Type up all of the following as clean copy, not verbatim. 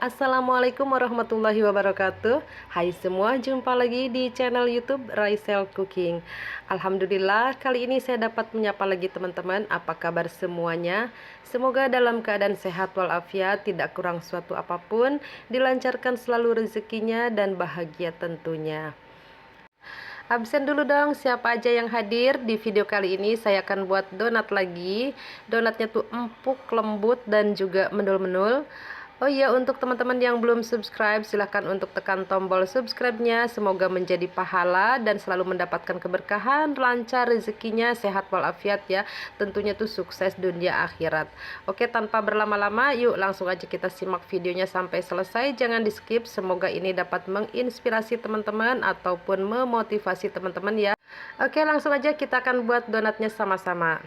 Assalamualaikum warahmatullahi wabarakatuh. Hai semua, jumpa lagi di channel YouTube Raisel Cooking. Alhamdulillah, kali ini saya dapat menyapa lagi teman-teman. Apa kabar semuanya? Semoga dalam keadaan sehat walafiat, tidak kurang suatu apapun, dilancarkan selalu rezekinya dan bahagia tentunya. Absen dulu dong, siapa aja yang hadir. Di video kali ini saya akan buat donat lagi. Donatnya tuh empuk, lembut, dan juga mendul-mendul. Oh iya, untuk teman-teman yang belum subscribe, silahkan untuk tekan tombol subscribe-nya. Semoga menjadi pahala dan selalu mendapatkan keberkahan, lancar rezekinya, sehat walafiat ya. Tentunya tuh sukses dunia akhirat. Oke, tanpa berlama-lama, yuk langsung aja kita simak videonya sampai selesai. Jangan di skip, semoga ini dapat menginspirasi teman-teman ataupun memotivasi teman-teman ya. Oke, langsung aja kita akan buat donatnya sama-sama.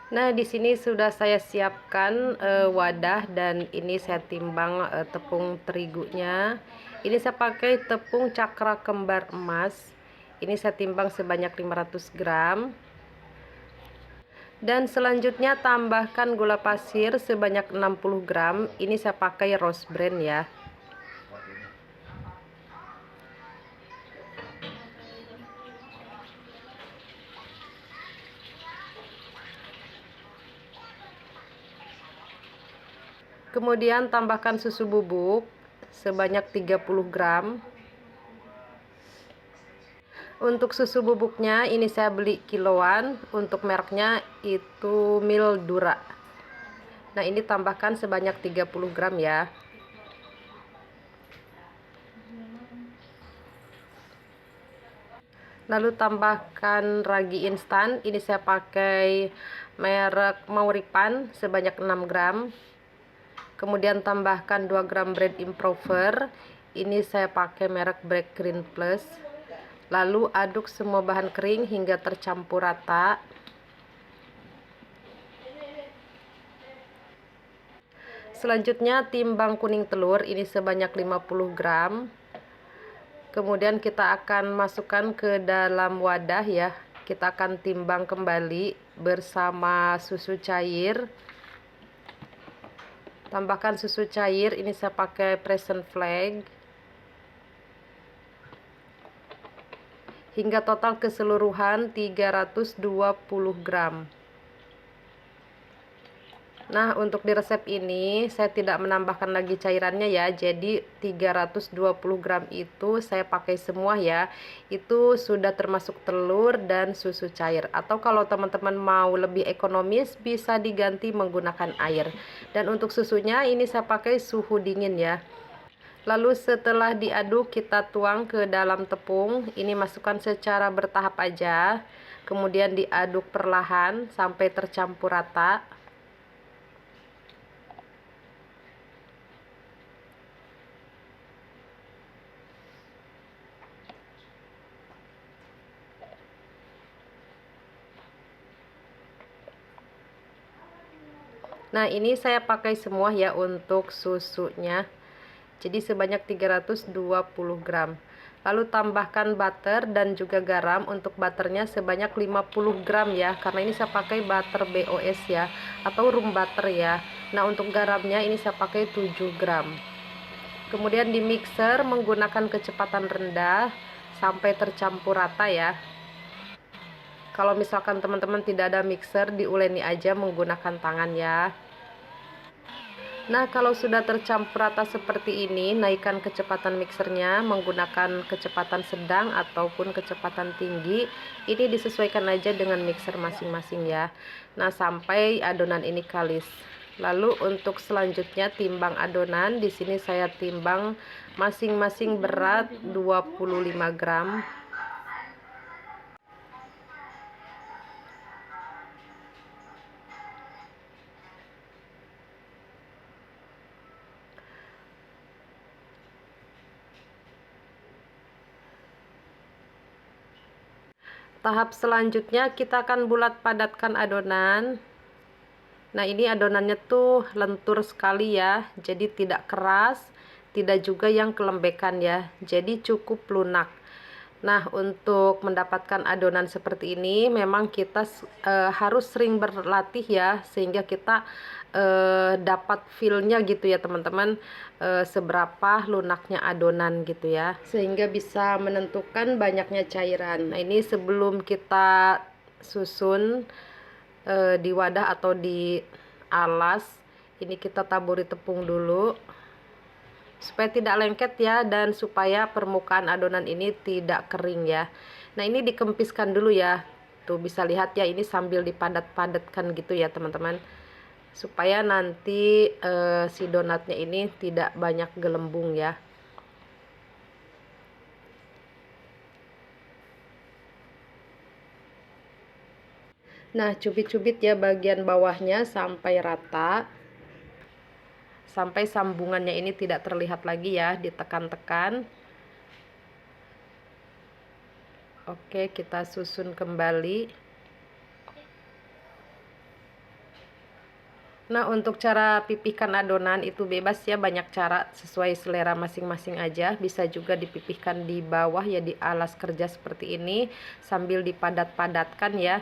Nah, di sini sudah saya siapkan wadah dan ini saya timbang tepung terigunya. Ini saya pakai tepung cakra kembar emas. Ini saya timbang sebanyak 500 gram. Dan selanjutnya tambahkan gula pasir sebanyak 60 gram. Ini saya pakai Rose Brand ya. Kemudian tambahkan susu bubuk sebanyak 30 gram. Untuk susu bubuknya ini saya beli kiloan, untuk mereknya itu Mildura. Nah, ini tambahkan sebanyak 30 gram ya. Lalu tambahkan ragi instan, ini saya pakai merek Mauripan sebanyak 6 gram. Kemudian tambahkan 2 gram bread improver, ini saya pakai merek Black Green Plus. Lalu aduk semua bahan kering hingga tercampur rata. Selanjutnya timbang kuning telur, ini sebanyak 50 gram. Kemudian kita akan masukkan ke dalam wadah ya. Kita akan timbang kembali bersama susu cair. Tambahkan susu cair, ini saya pakai Freshen Flag. Hingga total keseluruhan 320 gram. Nah, untuk di resep ini saya tidak menambahkan lagi cairannya ya. Jadi 320 gram itu saya pakai semua ya. Itu sudah termasuk telur dan susu cair. Atau kalau teman-teman mau lebih ekonomis bisa diganti menggunakan air. Dan untuk susunya ini saya pakai suhu dingin ya. Lalu setelah diaduk kita tuang ke dalam tepung. Ini masukkan secara bertahap aja. Kemudian diaduk perlahan sampai tercampur rata. Nah, ini saya pakai semua ya untuk susunya. Jadi sebanyak 320 gram. Lalu tambahkan butter dan juga garam. Untuk butternya sebanyak 50 gram ya. Karena ini saya pakai butter BOS ya. Atau room butter ya. Nah, untuk garamnya ini saya pakai 7 gram. Kemudian di mixer menggunakan kecepatan rendah sampai tercampur rata ya. Kalau misalkan teman-teman tidak ada mixer, diuleni aja menggunakan tangan ya. Nah, kalau sudah tercampur rata seperti ini, naikkan kecepatan mixernya menggunakan kecepatan sedang ataupun kecepatan tinggi. Ini disesuaikan aja dengan mixer masing-masing ya. Nah, sampai adonan ini kalis. Lalu untuk selanjutnya timbang adonan. Di sini saya timbang masing-masing berat 25 gram. Tahap selanjutnya kita akan bulat padatkan adonan. Nah, ini adonannya tuh lentur sekali ya. Jadi tidak keras, tidak juga yang kelembekan ya. Jadi cukup lunak. Nah, untuk mendapatkan adonan seperti ini memang kita harus sering berlatih ya, sehingga kita dapat feel-nya gitu ya teman-teman, seberapa lunaknya adonan gitu ya, sehingga bisa menentukan banyaknya cairan. Nah ini sebelum kita susun di wadah atau di alas, ini kita taburi tepung dulu supaya tidak lengket ya, dan supaya permukaan adonan ini tidak kering ya. Nah ini dikempiskan dulu ya, tuh bisa lihat ya, ini sambil dipadat-padatkan gitu ya teman-teman, supaya nanti si donatnya ini tidak banyak gelembung ya. Nah cubit-cubit ya bagian bawahnya sampai rata, sampai sambungannya ini tidak terlihat lagi ya, ditekan-tekan. Oke, kita susun kembali. Nah untuk cara pipihkan adonan itu bebas ya, banyak cara, sesuai selera masing-masing aja. Bisa juga dipipihkan di bawah ya, di alas kerja seperti ini, sambil dipadat-padatkan ya.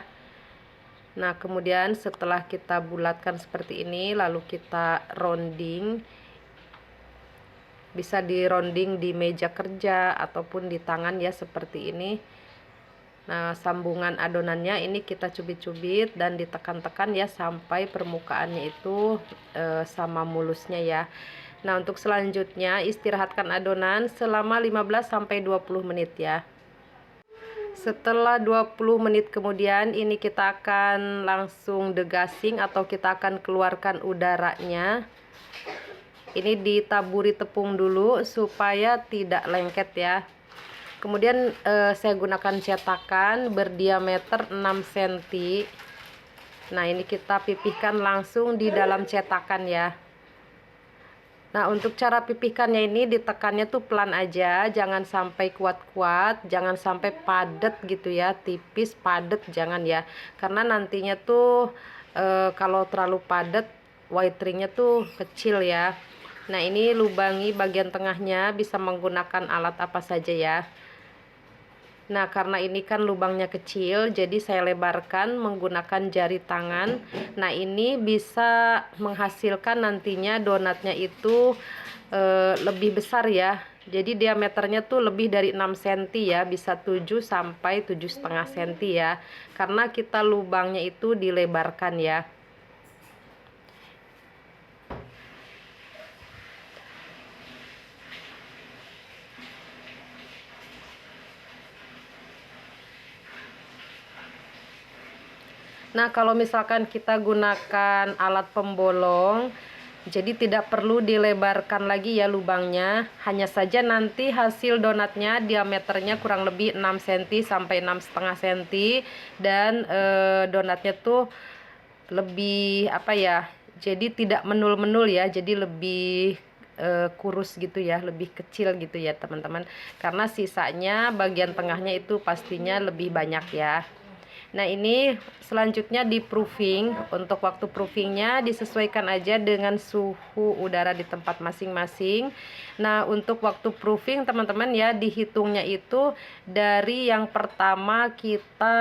Nah kemudian setelah kita bulatkan seperti ini, lalu kita rounding. Bisa di rounding di meja kerja ataupun di tangan ya, seperti ini. Nah sambungan adonannya ini kita cubit-cubit dan ditekan-tekan ya, sampai permukaannya itu sama mulusnya ya. Nah untuk selanjutnya, istirahatkan adonan selama 15-20 menit ya. Setelah 20 menit kemudian, ini kita akan langsung degassing atau kita akan keluarkan udaranya. Ini ditaburi tepung dulu supaya tidak lengket ya. Kemudian saya gunakan cetakan berdiameter 6 cm. Nah ini kita pipihkan langsung di dalam cetakan ya. Nah untuk cara pipihkannya ini, ditekannya tuh pelan aja, jangan sampai kuat-kuat, jangan sampai padat gitu ya, tipis padat jangan ya, karena nantinya tuh kalau terlalu padat white ringnya tuh kecil ya. Nah ini lubangi bagian tengahnya, bisa menggunakan alat apa saja ya. Nah karena ini kan lubangnya kecil, jadi saya lebarkan menggunakan jari tangan. Nah ini bisa menghasilkan nantinya donatnya itu lebih besar ya. Jadi diameternya tuh lebih dari 6 cm ya, bisa 7 sampai 7,5 cm ya, karena kita lubangnya itu dilebarkan ya. Nah kalau misalkan kita gunakan alat pembolong, jadi tidak perlu dilebarkan lagi ya lubangnya, hanya saja nanti hasil donatnya diameternya kurang lebih 6 cm sampai 6,5 cm, dan donatnya tuh lebih apa ya, jadi tidak menul-menul ya, jadi lebih kurus gitu ya, lebih kecil gitu ya teman-teman, karena sisanya bagian tengahnya itu pastinya lebih banyak ya. Nah ini selanjutnya di proofing. Untuk waktu proofingnya disesuaikan aja dengan suhu udara di tempat masing-masing. Nah untuk waktu proofing teman-teman ya, dihitungnya itu dari yang pertama kita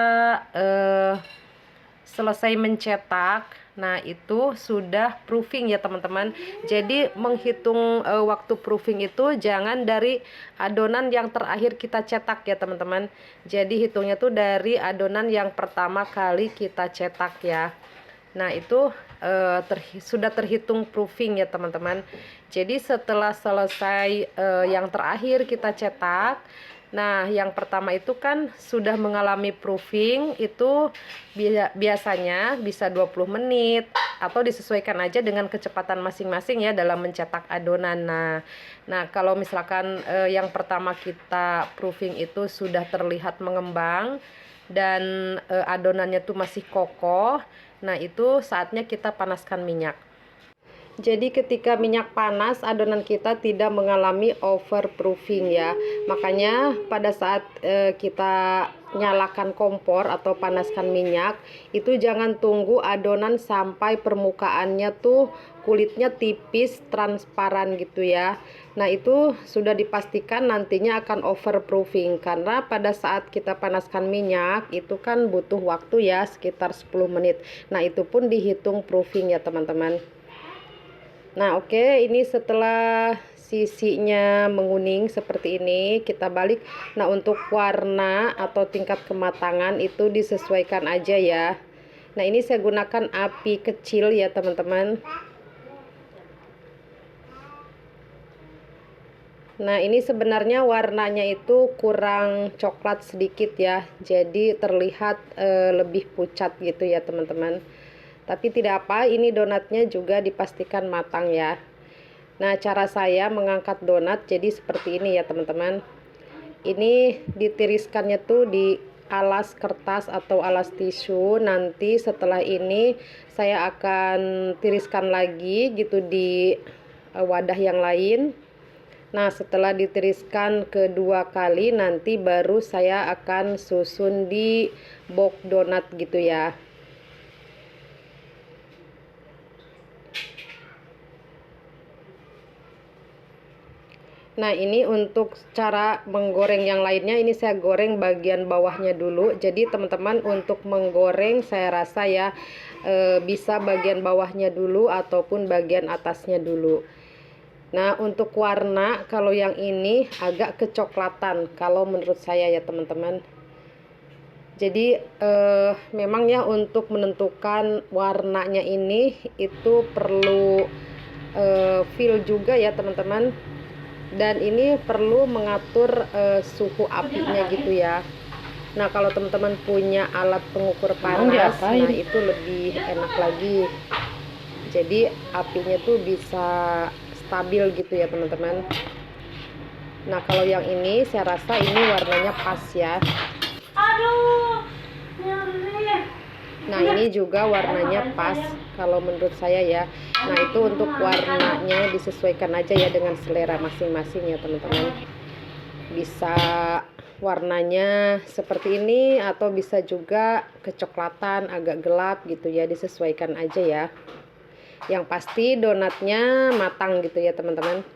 selesai mencetak. Nah itu sudah proofing ya teman-teman. Jadi menghitung waktu proofing itu jangan dari adonan yang terakhir kita cetak ya teman-teman. Jadi hitungnya tuh dari adonan yang pertama kali kita cetak ya. Nah itu sudah terhitung proofing ya teman-teman. Jadi setelah selesai yang terakhir kita cetak, nah yang pertama itu kan sudah mengalami proofing, itu biasanya bisa 20 menit atau disesuaikan aja dengan kecepatan masing-masing ya dalam mencetak adonan. Nah kalau misalkan yang pertama kita proofing itu sudah terlihat mengembang dan adonannya tuh masih kokoh, nah itu saatnya kita panaskan minyak. Jadi ketika minyak panas, adonan kita tidak mengalami overproofing ya. Makanya pada saat kita nyalakan kompor atau panaskan minyak, itu jangan tunggu adonan sampai permukaannya tuh kulitnya tipis, transparan gitu ya. Nah itu sudah dipastikan nantinya akan overproofing, karena pada saat kita panaskan minyak itu kan butuh waktu ya sekitar 10 menit. Nah itu pun dihitung proofing ya teman-teman. Nah, oke, ini setelah sisinya menguning seperti ini, kita balik. Nah, untuk warna atau tingkat kematangan itu disesuaikan aja ya. Nah, ini saya gunakan api kecil ya teman-teman. Nah, ini sebenarnya warnanya itu kurang coklat sedikit ya, jadi terlihat lebih pucat gitu ya teman-teman. Tapi tidak apa, ini donatnya juga dipastikan matang ya. Nah, cara saya mengangkat donat jadi seperti ini ya teman-teman. Ini ditiriskannya tuh di alas kertas atau alas tisu. Nanti setelah ini saya akan tiriskan lagi gitu di wadah yang lain. Nah, setelah ditiriskan kedua kali, nanti baru saya akan susun di box donat gitu ya. Nah, ini untuk cara menggoreng yang lainnya, ini saya goreng bagian bawahnya dulu. Jadi teman-teman untuk menggoreng saya rasa ya bisa bagian bawahnya dulu ataupun bagian atasnya dulu. Nah, untuk warna kalau yang ini agak kecoklatan kalau menurut saya ya teman-teman. Jadi memang ya untuk menentukan warnanya ini itu perlu feel juga ya teman-teman. Dan ini perlu mengatur suhu apinya gitu ya. Nah, kalau teman-teman punya alat pengukur panas, nah itu lebih enak lagi. Jadi apinya tuh bisa stabil gitu ya teman-teman. Nah, kalau yang ini saya rasa ini warnanya pas ya. Nah, ini juga warnanya pas kalau menurut saya ya. Nah, itu untuk warnanya disesuaikan aja ya dengan selera masing-masing ya teman-teman. Bisa warnanya seperti ini atau bisa juga kecoklatan agak gelap gitu ya, disesuaikan aja ya. Yang pasti donatnya matang gitu ya teman-teman.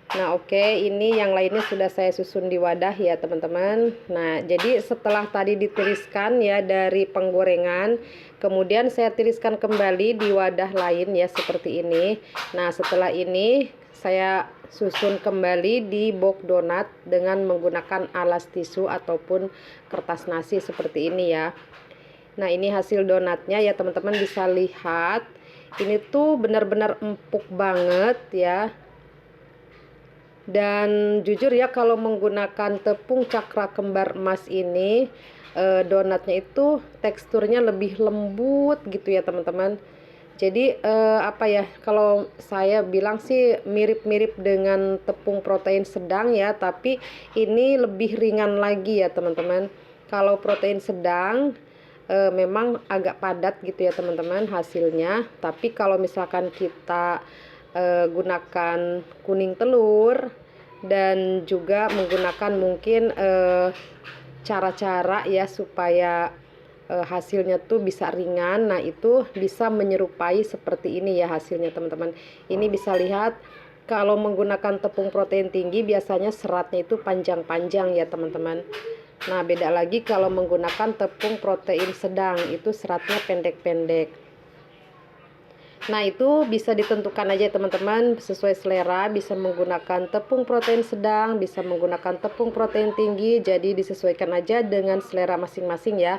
Nah, oke, ini yang lainnya sudah saya susun di wadah ya teman-teman. Nah, jadi setelah tadi ditiriskan ya dari penggorengan, kemudian saya tiriskan kembali di wadah lain ya seperti ini. Nah, setelah ini saya susun kembali di box donat dengan menggunakan alas tisu ataupun kertas nasi seperti ini ya. Nah, ini hasil donatnya ya teman-teman, bisa lihat. Ini tuh benar-benar empuk banget ya. Dan jujur ya, kalau menggunakan tepung cakra kembar emas ini donatnya itu teksturnya lebih lembut gitu ya teman-teman. Jadi apa ya, kalau saya bilang sih mirip-mirip dengan tepung protein sedang ya, tapi ini lebih ringan lagi ya teman-teman. Kalau protein sedang memang agak padat gitu ya teman-teman hasilnya, tapi kalau misalkan kita gunakan kuning telur dan juga menggunakan mungkin cara-cara ya supaya hasilnya tuh bisa ringan. Nah, itu bisa menyerupai seperti ini ya hasilnya teman-teman. Ini bisa lihat kalau menggunakan tepung protein tinggi biasanya seratnya itu panjang-panjang ya teman-teman. Nah, beda lagi kalau menggunakan tepung protein sedang, itu seratnya pendek-pendek. Nah, itu bisa ditentukan aja teman-teman sesuai selera, bisa menggunakan tepung protein sedang, bisa menggunakan tepung protein tinggi, jadi disesuaikan aja dengan selera masing-masing ya.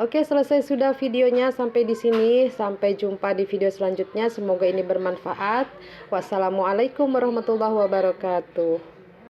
Oke, selesai sudah videonya sampai di sini. Sampai jumpa di video selanjutnya. Semoga ini bermanfaat. Wassalamualaikum warahmatullahi wabarakatuh.